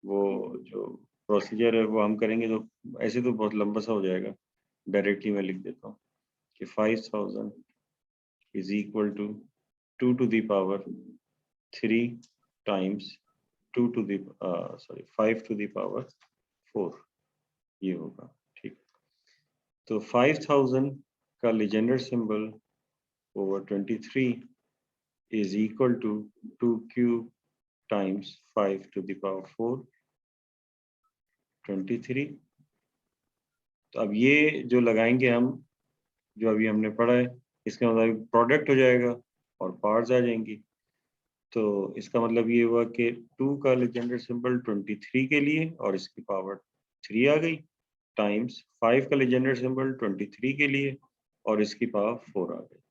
वो जो प्रोसीजर है वो हम करेंगे, तो ऐसे तो बहुत लंबा सा हो जाएगा, डायरेक्टली मैं लिख देता हूँ कि 5000 is equal to 2 to the power 3 times 2 to the 5 to the power 4, ये होगा, ठीक। तो 5000 का Legender symbol over 23 is equal to 2 cube times 5 to the power 4 23। तो अब ये जो लगाएंगे हम, जो अभी हमने पढ़ा है, इसका मतलब प्रोडक्ट हो जाएगा और पावर्स आ जाएंगी। तो इसका मतलब ये हुआ कि 2 का लेजेंडर सिंबल 23 के लिए और इसकी पावर 3 आ गई, टाइम्स 5 का लेजेंडर सिंबल 23 के लिए और इसकी पावर 4 आ गई।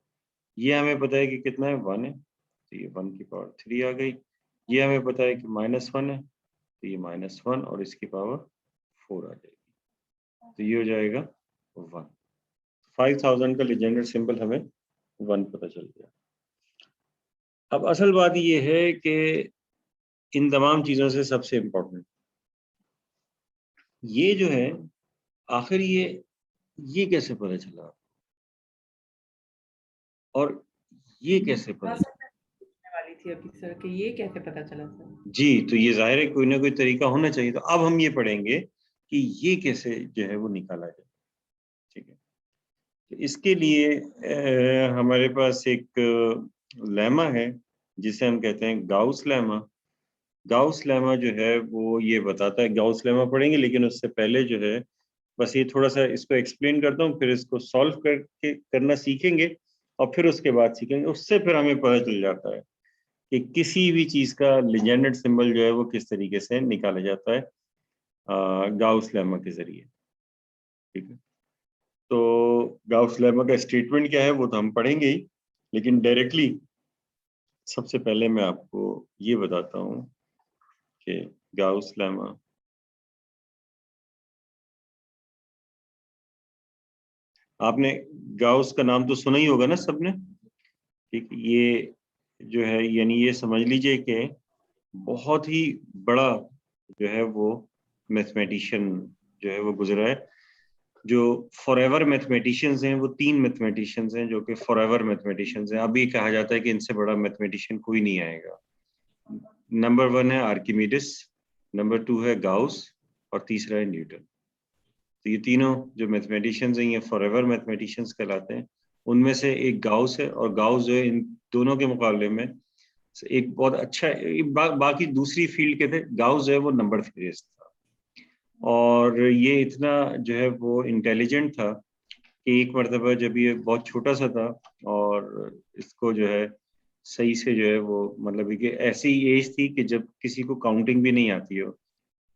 ये हमें पता है कि कितना है, 1 है, तो ये 1 की पावर 3 आ गई। ये हमें पता है कि -1 है, तो ये -1 और इसकी पावर 4 आ जाएगी, तो ये हो जाएगा 1। 5000 का लेजेंडर सिंबल हमें 1 पता चल गया। अब असल बात ये है कि इन तमाम चीजों से सबसे इम्पोर्टेंट ये जो है, आखिर ये कैसे पता चला और ये कैसे पता हाँ चला? सर, मैं पूछने वाली थी अभी सर कि ये कैसे पता चला सर? जी, तो ये जाहिर है कोई ना कोई तरीका होना चाहिए। तो अब हम ये पढ़ेंगे कि ये कैसे जो है वो निकाला जाए। ठीक है, तो इसके लिए हमारे पास एक लेमा है जिसे हम कहते हैं गाउस लेमा। गाउस लेमा जो है वो ये बताता है, गाउस लेमा पढ़ेंगे लेकिन उससे पहले जो है बस ये थोड़ा सा इसको एक्सप्लेन करता हूँ, फिर इसको सॉल्व करके करना सीखेंगे और फिर उसके बाद सीखेंगे। उससे फिर हमें पता चल जाता है कि किसी भी चीज का लेजेंडर सिंबल जो है वो किस तरीके से निकाला जाता है गाउस लेमा के जरिए। ठीक है, तो गाउस लेमा का स्टेटमेंट क्या है वो तो हम पढ़ेंगे ही, लेकिन डायरेक्टली सबसे पहले मैं आपको ये बताता हूँ कि गाउस लेमा आपने गाउस का नाम तो सुना ही होगा ना सबने। ठीक, ये जो है यानी ये समझ लीजिए कि बहुत ही बड़ा जो है वो मैथमेटिशियन जो है वो गुजरा है। जो फॉरएवर मैथमेटिशियंस हैं वो 3 मैथमेटिशियंस हैं जो कि फॉरएवर मैथमेटिशियंस हैं। अभी कहा जाता है कि इनसे बड़ा मैथमेटिशियन कोई नहीं आएगा। नंबर 1 है आर्किमिडीज, नंबर 2 है गाउस और तीसरा है न्यूटन। तो ये तीनों जो मैथमेटिशियंस हैं ये फॉरएवर मैथमेटिशियंस कहलाते हैं। उनमें से एक गाउस है और गाउस जो है इन दोनों के मुकाबले में एक बहुत अच्छा बाकी दूसरी फील्ड के थे। गाउस जो है वो नंबर थ्योरिस्ट था और ये इतना जो है वो इंटेलिजेंट था कि एक मरतबा जब ये बहुत छोटा सा था और इसको जो है सही से जो है वो मतलब कि ऐसी एज थी कि जब किसी को काउंटिंग भी नहीं आती हो।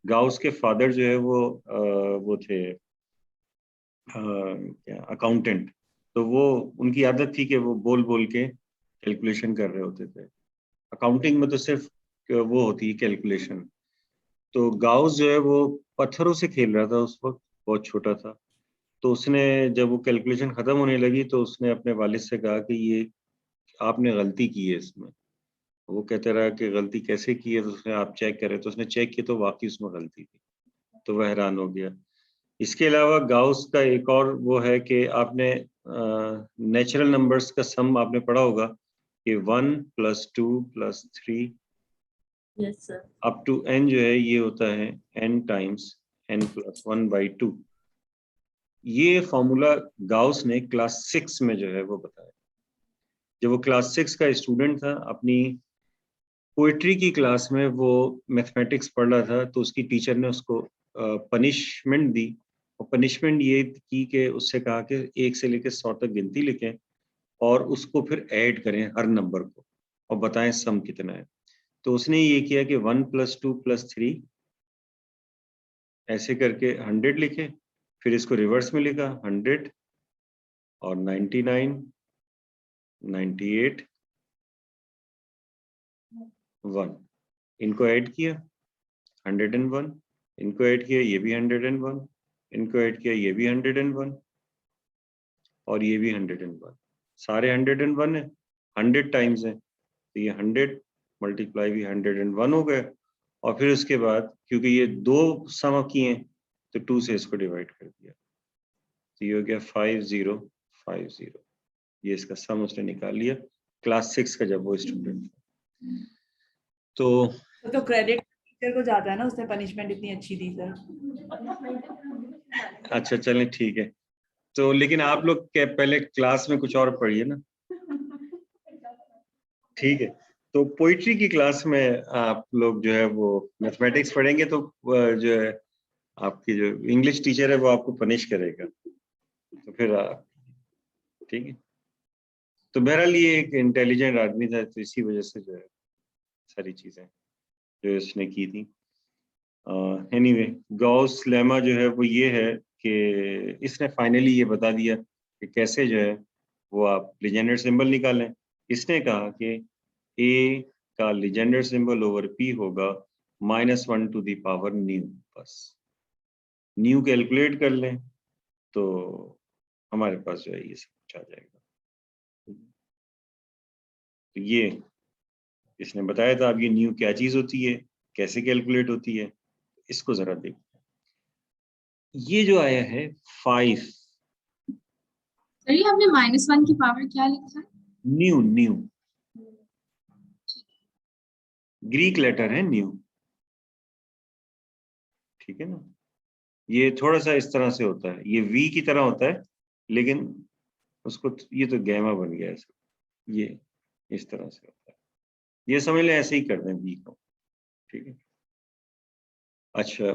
गाउस के फादर जो है वो थे क्या अकाउंटेंट। तो वो उनकी आदत थी कि वो बोल बोल के कैलकुलेशन कर रहे होते थे। अकाउंटिंग में तो सिर्फ वो होती है कैलकुलेशन। तो गाउस जो है वो पत्थरों से खेल रहा था उस वक्त, बहुत छोटा था। तो उसने जब वो कैलकुलेशन खत्म होने लगी तो उसने अपने वालिद से कहा कि ये आपने गलती की है इसमें। वो कहते रहा कि गलती कैसे की है, तो उसने आप चेक करें, तो उसने चेक किया तो वाकई उसमें गलती थी। तो वह हैरान हो गया। इसके अलावा गाउस का एक और वो है कि आपने नेचुरल नंबर्स का सम आपने पढ़ा होगा कि 1 + 2 + 3 yes sir. Up to n जो है ये होता है n टाइम्स n + 1/2। ये फॉर्मूला गाउस ने क्लास 6 में जो है वो बताया। जब वो क्लास 6 का स्टूडेंट था, अपनी पोइट्री की क्लास में वो मैथमेटिक्स पढ़ रहा था, तो उसकी टीचर ने उसको पनिशमेंट दी। और पनिशमेंट ये की कि उससे कहा कि 1 से लेकर 100 तक गिनती लिखें और उसको फिर ऐड करें हर नंबर को और बताएं सम कितना है। तो उसने ये किया कि 1 + 2 + 3 ऐसे करके 100 लिखे, फिर इसको रिवर्स में लिखा 100 और 99, 98, 1, इनको ऐड किया 101, इनको ऐड किया ये भी 101, इनको ऐड किया ये भी 101 और ये भी 101। सारे 101 है, 100 टाइम्स है, तो ये 100 मल्टीप्लाई भी 101 हो गए। और फिर उसके बाद क्योंकि ये 2 सम किए तो 2 से इसको डिवाइड कर दिया, तो ये हो गया 5050। ये इसका सम उसने निकाल लिया क्लास 6 का जब वो स्टूडेंट था। तो क्रेडिट टीचर को जाता है ना, उसने पनिशमेंट इतनी अच्छी दी सर। अच्छा चलें ठीक है। तो लेकिन आप लोग पहले क्लास में कुछ और पढ़िए ना। ठीक है, तो पोइट्री की क्लास में आप लोग जो है वो मैथमेटिक्स पढ़ेंगे तो जो है आपकी जो इंग्लिश टीचर है वो आपको पनिश करेगा, तो फिर ठीक है। तो बहरहाल ये एक इंटेलिजेंट आदमी था, तो इसी वजह से जो है सारी चीजें जो इसने की थी। एनीवे गॉस लेमा जो है वो ये है कि इसने फाइनली ये बता दिया कि कैसे जो है वो आप लीजेंडर सिंबल निकालें। इसने कहा कि ए का लीजेंडर सिंबल ओवर पी होगा -1 टू द पावर न्यू। बस न्यू कैलकुलेट कर लें तो हमारे पास जो है ये सब कुछ आ जाएगा। तो ये इसने बताया था। अब ये न्यू क्या चीज होती है, कैसे कैलकुलेट होती है, इसको जरा देखते हैं। ये जो आया है 5 सर ये हमने -1 की पावर क्या लिखा है? न्यू, न्यू ग्रीक लेटर है न्यू, ठीक है ना। ये थोड़ा सा इस तरह से होता है, ये वी की तरह होता है, लेकिन उसको ये तो गैमा बन गया है, ये इस तरह से होता है। ये समझ लें ऐसे ही कर दें वी को, ठीक है। अच्छा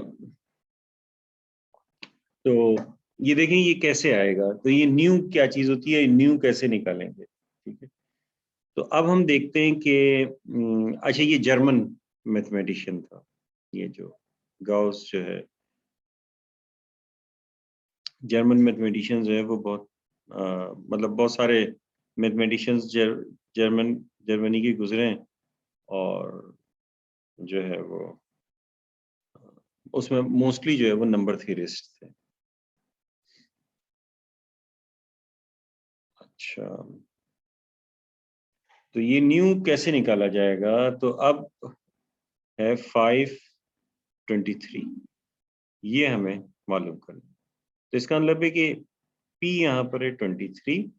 तो ये देखें ये कैसे आएगा, तो ये न्यू क्या चीज होती है, न्यू कैसे निकालेंगे, ठीक है। तो अब हम देखते हैं कि अच्छा ये जर्मन मैथमेटिशियन था, ये जो गाउस जो है, जर्मन मैथमेटिशियंस जो है वो बहुत मतलब बहुत सारे मैथमेटिशियंस जर्मनी के गुजरे हैं, और जो है वो उसमें मोस्टली जो है वो नंबर थ्योरिस्ट थे। अच्छा तो ये न्यू कैसे निकाला जाएगा, तो अब है 523, ये हमें मालूम करना। तो इसका मतलब है कि P यहाँ पर है 23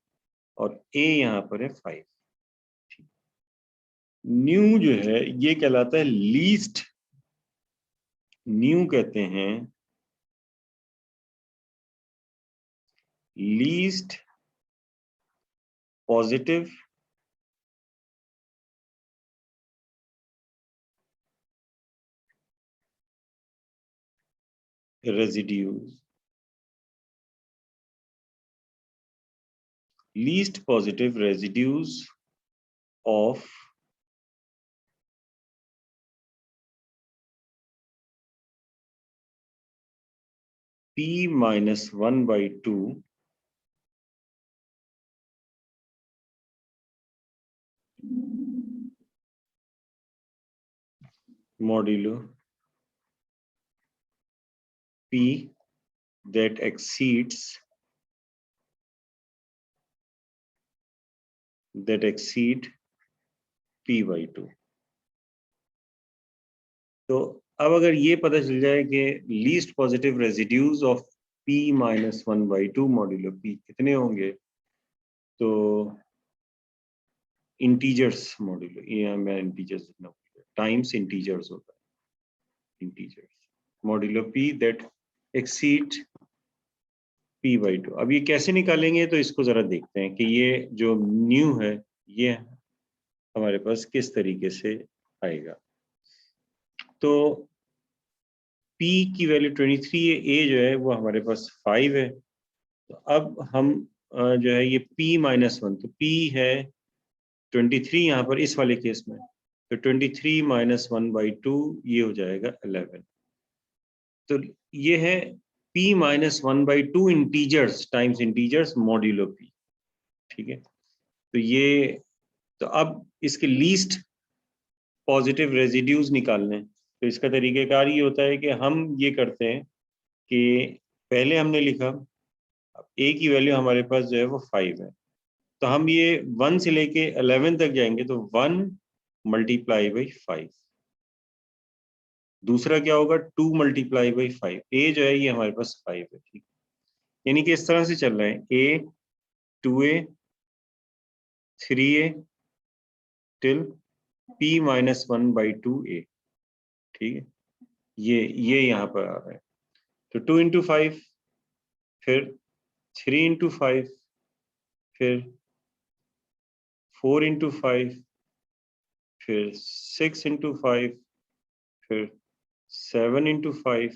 और A यहाँ पर है 5। न्यू जो है ये कहलाता है लीस्ट, न्यू कहते हैं least positive residues, least positive residues of P minus 1 by 2 modulo P that exceed P by 2। तो अब अगर ये पता चल जाए कि least positive residues of P minus 1 by 2 modulo P कितने होंगे, तो इंटीजर्स मॉड्यूलो, ये मैं इंटीजर्स टाइम्स इंटीजर्स होता है, integers modulo P that exceed P by 2। अब ये कैसे निकालेंगे, तो इसको जरा देखते हैं कि ये जो न्यू है ये हमारे पास किस तरीके से आएगा। तो P की वैल्यू 23 है, A जो है वो हमारे पास 5 है। तो अब हम जो है ये P minus 1, तो P है 23 यहाँ पर इस वाले केस में, तो 23 minus 1 by 2 ये हो जाएगा 11। तो ये है P minus 1 by 2 integers times integers modulo P, ठीक है। तो ये तो अब इसके लीस्ट पॉजिटिव रेजिड्यूज निकालने, तो इसका तरीक़ेकार ये होता है कि हम ये करते हैं कि पहले हमने लिखा, अब A की वैल्यू हमारे पास जो है वो 5 है, तो हम ये 1 से लेके 11 तक जाएंगे, तो 1 मल्टीप्लाई बाई 5। दूसरा क्या होगा 2 मल्टीप्लाई बाई 5। A जो है ये हमारे पास 5 है, ठीक, यानी कि इस तरह से चल रहा है A 2A 3A till P minus 1 by 2A, ठीक है। ये यहाँ पर आ रहा है, तो 2 into 5, फिर 3 into 5, फिर 4 into 5, फिर 6 इंटू 5, फिर 7 इंटू 5,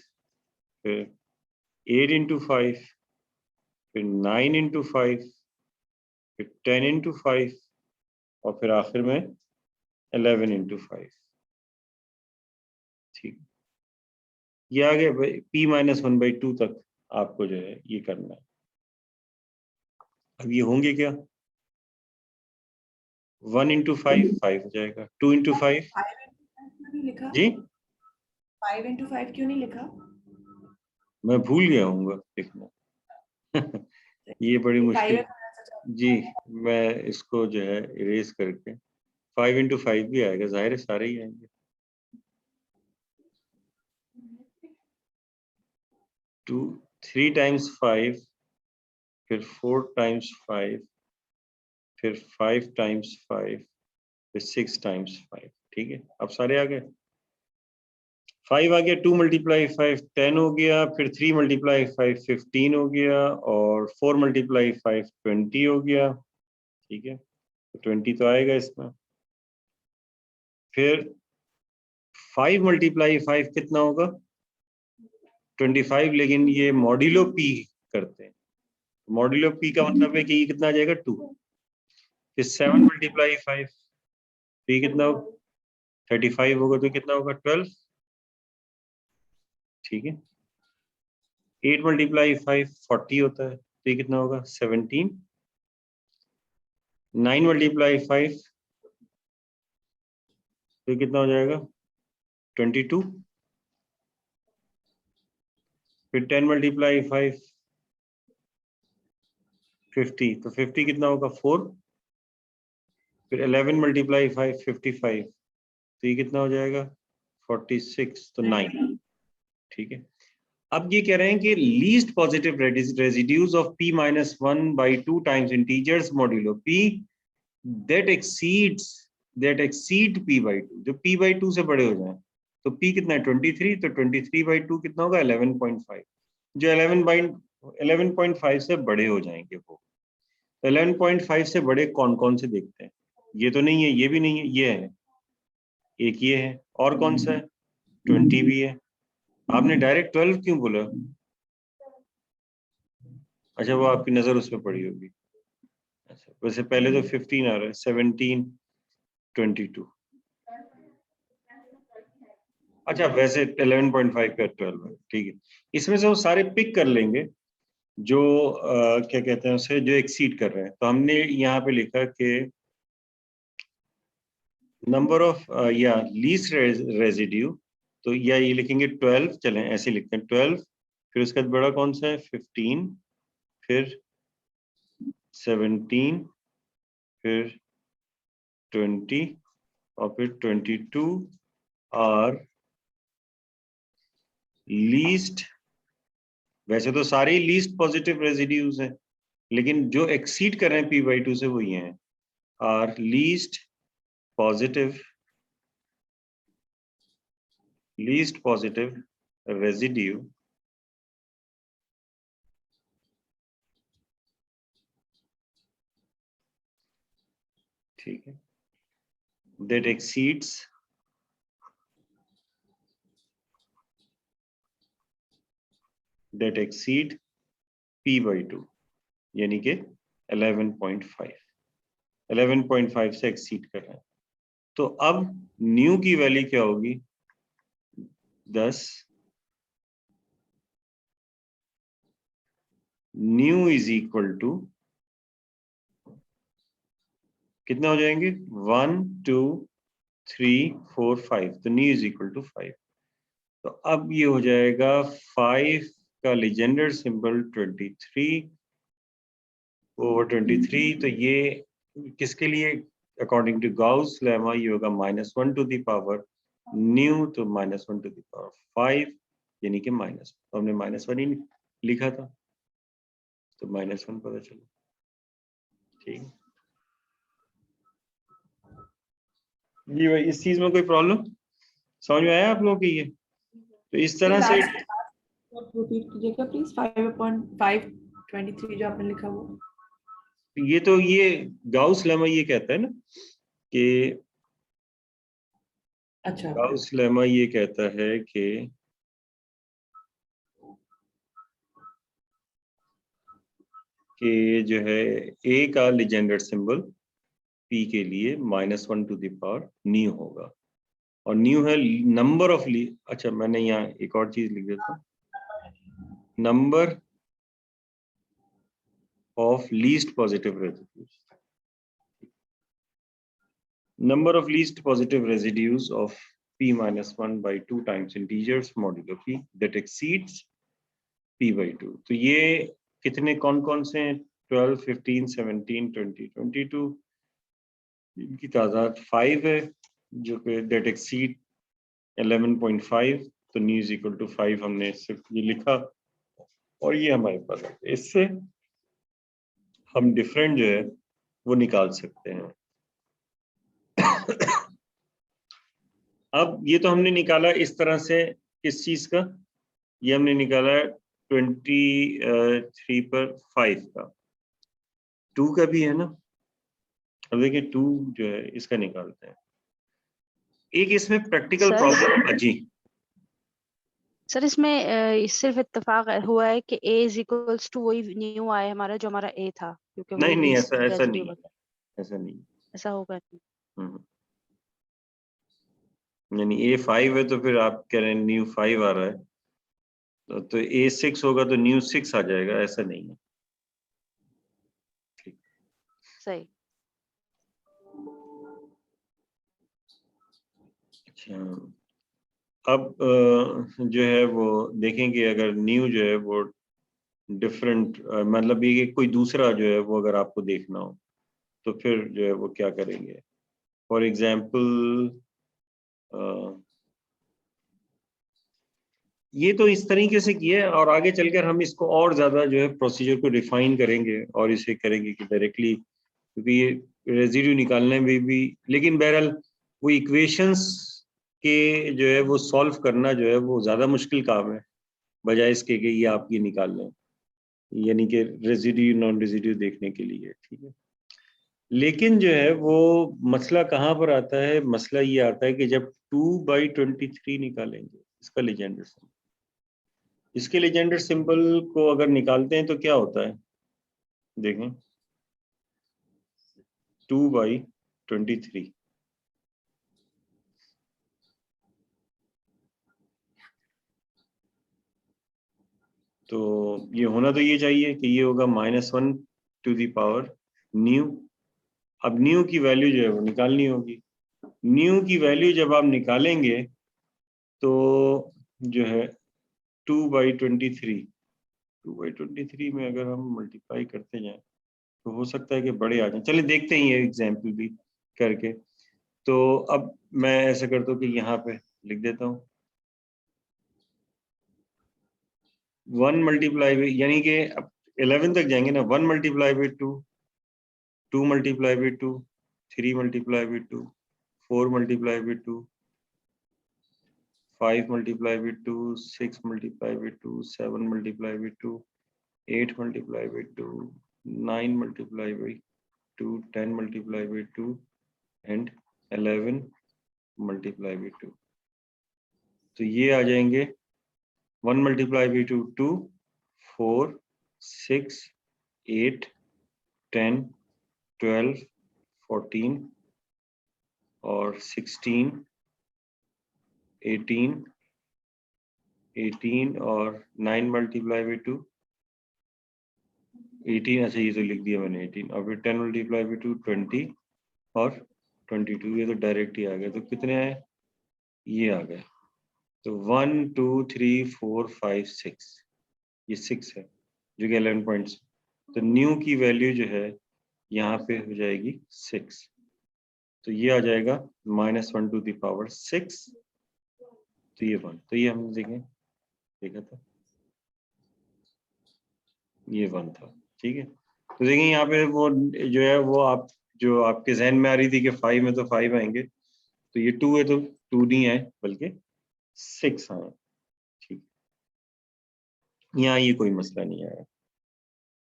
फिर 8 इंटू 5, फिर 9 इंटू 5, फिर 10 इंटू 5 और फिर आखिर में 11 इंटू 5। ठीक, ये आ गया भाई p-1/2 तक आपको जो है ये करना है। अब ये होंगे क्या, 1 इंटू 5 5 हो जाएगा, 2 इंटू 5 5 क्यों नहीं लिखा? जी 5 इंटू 5 क्यों नहीं लिखा? मैं भूल गया हूँगा लिखना ये बड़ी मुश्किल जी, मैं इसको जो है इरेज करके 5 इंटू 5 भी आएगा, जाहिर है सारे ही आएंगे। 3 टाइम्स 5, फिर 4 टाइम्स 5, फिर 5 टाइम्स 5, फिर 6 टाइम्स 5। ठीक है, अब सारे आ गए। 5 आ गया, 2 मल्टीप्लाई 5 10 हो गया, फिर 3 मल्टीप्लाई 5 15 हो गया, और 4 मल्टीप्लाई 5 20 हो गया। ठीक है, तो 20 तो आएगा इसमें। फिर 5 मल्टीप्लाई 5 कितना होगा, 25, लेकिन ये मॉड्यूलो पी करते हैं। मॉड्यूलो पी का मतलब है कि ये कितना आ जाएगा, 2। फिर 7 मल्टीप्लाई 5, तो ये कितना होगा, 35 होगा, तो कितना होगा, 12। ठीक है, 8 मल्टीप्लाई 5 40 होता है, तो ये कितना होगा, 17। 9 मल्टीप्लाई 5, तो कितना हो जाएगा, 22। फिर 10 मल्टीप्लाई 5 50, तो 50 कितना होगा, 4। फिर 11 मल्टीप्लाई 5 55, तो ये कितना हो जाएगा, 46, तो 9। ठीक है, अब ये कह रहे हैं कि least positive residues of p-1/2 times integers modulo p that exceed p/2, जो p/2 से बड़े हो जाएं। तो p कितना है, 23, तो 23/2 कितना होगा, 11.5। जो 11.5 से बड़े हो जाएंगे वो, 11.5 से बड़े कौन कौन से देखते हैं। ये तो नहीं है, ये भी नहीं है, ये है, एक ये है, और कौन सा है, 20 भी है। आपने डायरेक्ट 12 क्यों बोला, अच्छा वो आपकी नजर उसमें पड़ी होगी। अच्छा, वैसे पहले तो 15 आ रहा है, 17 22। अच्छा वैसे 11.5 का 12 है। ठीक है, इसमें से वो सारे पिक कर लेंगे जो क्या कहते हैं उसे, जो एक्सीड कर रहे हैं। तो हमने यहाँ पे लिखा कि नंबर ऑफ या लीस्ट रेजिड्यू, तो या ये लिखेंगे 12, चलें ऐसे लिखते हैं 12। फिर उसके बाद बड़ा कौन सा है, 15, फिर 17, फिर 20 और फिर 22 और लीस्ट। वैसे तो सारे ही लीस्ट पॉजिटिव रेजिड्यूज हैं, लेकिन जो एक्सीड कर रहे हैं p/2 से वो ये हैं, आर लीस्ट पॉजिटिव रेजिड्यू ठीक है, that exceeds p/2, यानी कि 11.5 से एक्सीड कर रहे हैं। तो अब न्यू की वैल्यू क्या होगी, 10। न्यू इज इक्वल टू कितना हो जाएंगे, 1 2 3 4 5, तो न्यू इज इक्वल टू 5। तो अब ये हो जाएगा 5 का लीजेंडर सिंबल 23/23। तो ये किसके लिए, अकॉर्डिंग टू गाउस लेमा ये होगा -1 टू द पावर न्यू, तो -1 टू द पावर 5, यानी कि माइनस, तो हमने -1 ही लिखा था, तो -1 पता चला। ठीक, जी भाई इस चीज में कोई प्रॉब्लम समझ में आया आप लोगों की, ये तो इस तरह से रिपीट कीजिएगा प्लीज, 5/5 जो आपने लिखा वो। ये गाउस लेमा ये कहता है ना कि अच्छा गाउस लेमा ये कहता है कि जो है ए का लीजेंडर सिंबल पी के लिए -1 टू द पावर न्यू होगा, और न्यू है नंबर ऑफ अच्छा मैंने यहाँ एक और चीज लिख देता हूँ, number of least positive residues, number of least positive residues of p minus 1 by 2 times integers modulo p that exceeds p by 2। तो ये कितने कौन कौन से हैं? 12, 15, 17, 20, 22, इनकी तादाद 5 है, जो कि that exceed 11.5, तो न्यू इज इक्वल टू 5 हमने सिर्फ ये लिखा, और ये हमारे पास है। इससे हम डिफरेंट जो है वो निकाल सकते हैं। अब ये तो हमने निकाला इस तरह से, किस चीज का? ये हमने निकाला 23 पर 5 का, 2 का भी है ना। अब देखिए 2 जो है इसका निकालते हैं। एक इसमें प्रैक्टिकल सर? प्रॉब्लम जी। सर इसमें सिर्फ इत्तेफाक हुआ है कि a इज इक्वल्स टू वही न्यू आया हमारा जो हमारा a था, क्योंकि वो नहीं least ऐसा residue नहीं, बचा। ऐसा नहीं। ऐसा होगा नहीं। यानी ए 5 है तो फिर आप कह रहे हैं न्यू 5 आ रहा है, तो ए 6 होगा तो न्यू 6 आ जाएगा, ऐसा नहीं है। सही। अच्छा, अब जो है वो देखेंगे, अगर न्यू जो है वो डिफरेंट, मतलब ये कोई दूसरा जो है वो अगर आपको देखना हो तो फिर जो है वो क्या करेंगे। फॉर एग्जाम्पल ये तो इस तरीके से किया है, और आगे चलकर हम इसको और ज्यादा जो है प्रोसीजर को रिफाइन करेंगे और इसे करेंगे कि डायरेक्टली, क्योंकि ये रेजिड्यू निकालने में भी, लेकिन बहरहाल वो इक्वेशंस के जो है वो सॉल्व करना जो है वो ज्यादा मुश्किल काम है, बजाय इसके कि ये आप ये निकाल लें, यानी कि रेजिड्यू नॉन रेजिड्यू देखने के लिए। ठीक है, लेकिन जो है वो मसला कहाँ पर आता है? मसला ये आता है कि जब 2/23 निकालेंगे इसका लीजेंडर सिंबल, इसके लीजेंडर सिंबल को अगर निकालते हैं तो क्या होता है देखें, 2/23। तो ये होना तो ये चाहिए कि ये होगा -1 टू द पावर न्यू। अब न्यू की वैल्यू जो है वो निकालनी होगी। न्यू की वैल्यू जब आप निकालेंगे तो जो है 2/23, 2/23 में अगर हम मल्टीप्लाई करते जाएं तो हो सकता है कि बड़े आ जाएं। चलिए देखते हैं ये एग्जाम्पल भी करके। तो अब मैं ऐसा करता हूँ कि यहाँ पे लिख देता हूँ 1 मल्टीप्लाई बाई, यानी कि अब 11 तक जाएंगे ना, 1 multiply by 2, 2 multiply by 2, 3 multiply by 2, 4 multiply by 2, 5 multiply by 2, 6 multiply by 2, 7 multiply by 2, 8 multiply by 2, 9 multiply by 2, 10 multiply by 2 and 11 multiply by 2। तो ये आ जाएंगे 1 मल्टीप्लाई बाई 2 2, 4, 6, 8, 10, 12, 14 और 16, 18 और 9 मल्टीप्लाई बाई 2, 18, अच्छा ये तो लिख दिया मैंने 18, और फिर 10 मल्टीप्लाई बाई 2, 20 और 22। ये तो डायरेक्ट ही आ गया। तो कितने आए? ये आ गए। तो 1 2 3 4 5 6, ये 6 है जो कि 11 पॉइंट्स। तो न्यू की वैल्यू जो है यहाँ पे हो जाएगी 6, तो ये आ जाएगा -1 टू द पावर 6, तो ये 1, तो ये हमने देखा था, ये 1 था। ठीक है, तो देखें यहाँ पे वो जो है वो आप जो आपके जहन में आ रही थी कि 5 में तो 5 आएंगे, तो ये 2 है तो 2 नहीं आए बल्कि 6 आए। ठीक, यहाँ ये कोई मसला नहीं आया।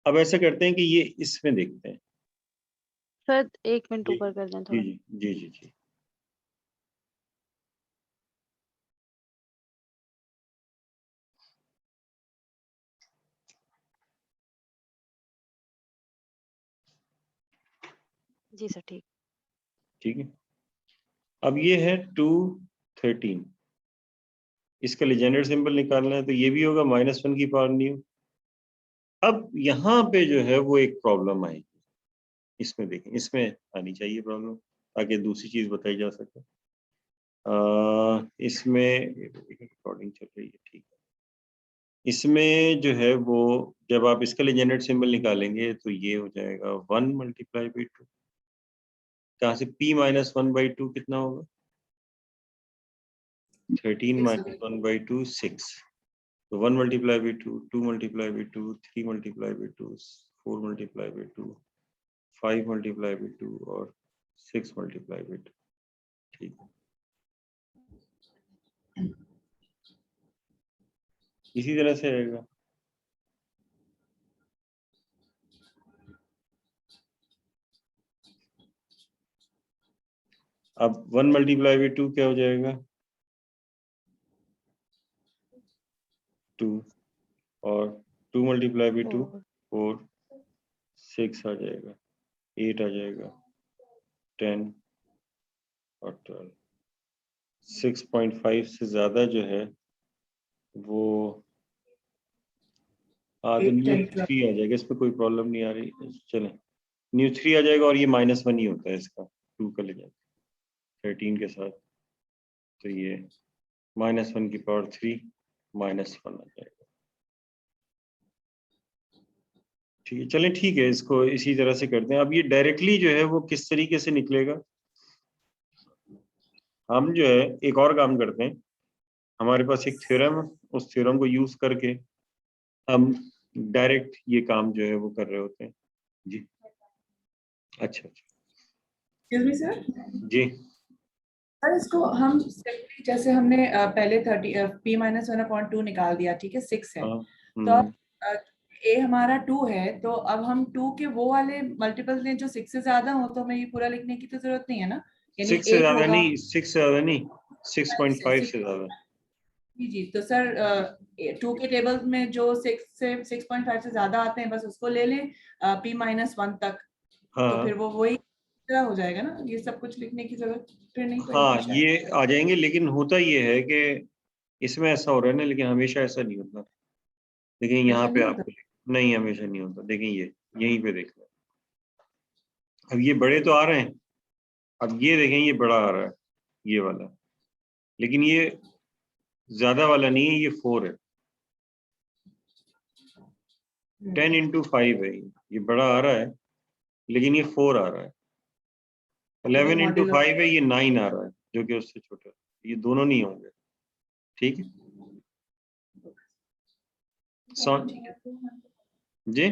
अब ऐसा करते हैं कि ये इसमें देखते हैं। सर 1 मिनट जी ऊपर कर दें जी थोड़ा। जी जी जी जी। जी सर ठीक। ठीक है। अब ये है 213, इसका लीजेंडर सिंबल निकालना है, तो ये भी होगा -1 की पावर न्यू। अब यहाँ पे जो है वो एक प्रॉब्लम आएगी, इसमें देखें, इसमें आनी चाहिए प्रॉब्लम ताकि दूसरी चीज बताई जा सके। इसमें रिकॉर्डिंग चल रही है, ठीक है। इसमें जो है वो जब आप इसका लीजेंडर सिंबल निकालेंगे तो ये हो जाएगा 1 × 2। कहाँ से p-1/2 कितना होगा? 13 - 1/2 6। तो 1 × 2, 2 × 2, 3 × 2, 4 × 2, 5 × 2 और 6 × 2। ठीक है, इसी तरह से आएगा। अब 1 × 2 क्या हो जाएगा? 2 और 2 × 2 4, 6 आ जाएगा, 8 आ जाएगा, 10 और 12। 6.5 से ज्यादा जो है वो तो 8, न्यू 10, 12 3 आ जाएगा, इसमें कोई प्रॉब्लम नहीं आ रही। चलें, न्यू 3 आ जाएगा और ये -1 ही होता है इसका, 2 का ले जाए 13 के साथ, तो ये -1 की पावर 3 -1 आ जाएगा। ठीक है, चलें ठीक है, इसको इसी तरह से करते हैं। अब ये डायरेक्टली जो है वो किस तरीके से निकलेगा, हम जो है एक और काम करते हैं। हमारे पास एक थ्योरम है, उस थ्योरम को यूज करके हम डायरेक्ट ये काम जो है वो कर रहे होते हैं। जी अच्छा Excuse me, sir? जी सर इसको हम simply जैसे हमने पहले 30 p-1/2 निकाल दिया, ठीक है, 6 है। हाँ तो अब a हमारा 2 है, तो अब हम 2 के वो वाले मल्टीपल लें जो 6 से ज्यादा हो, तो हमें ये पूरा लिखने की तो जरूरत नहीं है ना, यानी 6 से 8 ज्यादा होगा। नहीं, 6 से ज्यादा नहीं, 6.5 से ज्यादा। जी जी, तो सर 2 के टेबल में जो 6 से 6.5 से ज्यादा आते हैं बस उसको ले लें p-1 तक, तो हाँ फिर वो वही तरह हो जाएगा ना, ये सब कुछ लिखने की जरूरत फिर नहीं हाँ, पड़ेगी शायद। ये आ जाएंगे, लेकिन होता ये है कि इसमें ऐसा हो रहा है ना, लेकिन हमेशा ऐसा नहीं होता। देखिए यहाँ ऐसा पे नहीं होता। आपको नहीं, हमेशा नहीं होता। देखिए ये यहीं पे देख लो, अब ये बड़े तो आ रहे हैं, अब ये देखें ये बड़ा आ रहा है, ये वाला, लेकिन ये ज्यादा वाला नहीं है, ये 4 है। 10 × 5 है, ये बड़ा आ रहा है, लेकिन ये 4 आ रहा है। 11 × 5 है, ये 9 आ रहा है, जो कि उससे छोटा है। ये दोनों नहीं होंगे, ठीक है। जी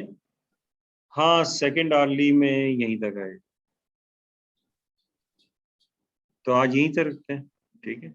हाँ, सेकंड आर्ली में यहीं तक आए, तो आज यहीं तक रखते हैं, ठीक है।